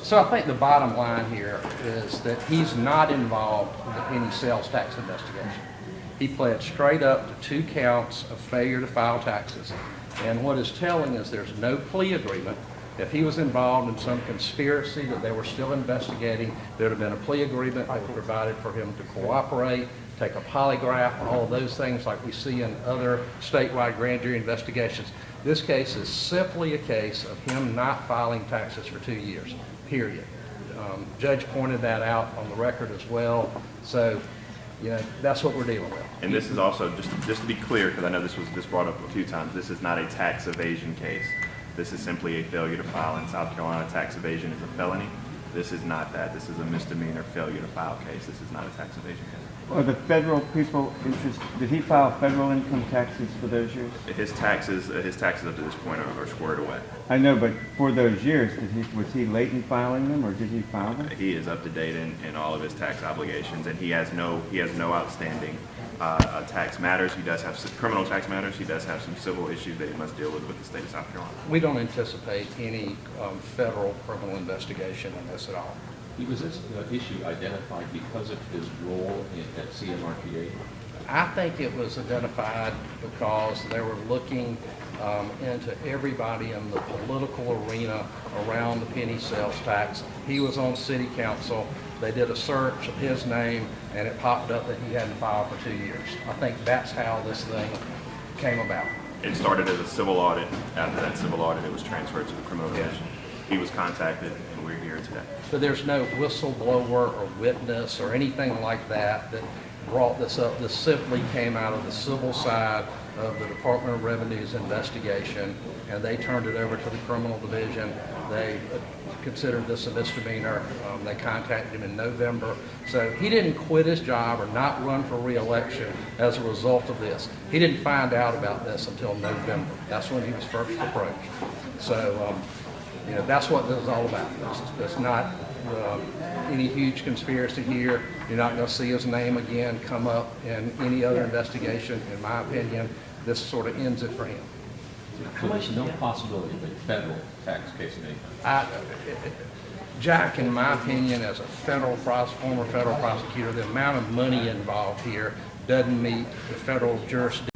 So I think the bottom line here is that he's not involved in any sales tax investigation. He pled straight up to 2 counts of failure to file taxes. And what is telling is there's no plea agreement. If he was involved in some conspiracy that they were still investigating, there would have been a plea agreement that was provided for him to cooperate, take a polygraph, all of those things like we see in other statewide grand jury investigations. This case is simply a case of him not filing taxes for 2 years, period. Judge pointed that out on the record as well. So, you know, that's what we're dealing with. And this is also, just to be clear, because I know this was brought up a few times, this is not a tax evasion case. This is simply a failure to file. In South Carolina, tax evasion is a felony. This is not that. This is a misdemeanor failure to file case. This is not a tax evasion case. Are the federal people interested? Did he file federal income taxes for those years? His taxes up to this point are squared away. I know, but for those years, was he late in filing them, or did he file them? He is up to date in all of his tax obligations, and he has no outstanding tax matters. He does have some criminal tax matters. He does have some civil issues that he must deal with the state of South Carolina. We don't anticipate any federal criminal investigation in this at all. Was this issue identified because of his role at CMRTA? I think it was identified because they were looking into everybody in the political arena around the penny sales tax. He was on city council. They did a search of his name, and it popped up that he hadn't filed for 2 years. I think that's how this thing came about. It started as a civil audit. After that civil audit, it was transferred to the criminal division. He was contacted, and we're here today. But there's no whistleblower or witness or anything like that that brought this up. This simply came out of the civil side of the Department of Revenue's investigation, and they turned it over to the criminal division. They considered this a misdemeanor. They contacted him in November. So he didn't quit his job or not run for re-election as a result of this. He didn't find out about this until November. That's when he was first approached. So, you know, that's what this is all about. It's not any huge conspiracy here. You're not going to see his name again come up in any other investigation. In my opinion, this sort of ends it for him. So there's no possibility of a federal tax case made? Jack, in my opinion, as a former federal prosecutor, the amount of money involved here doesn't meet the federal jurisdiction.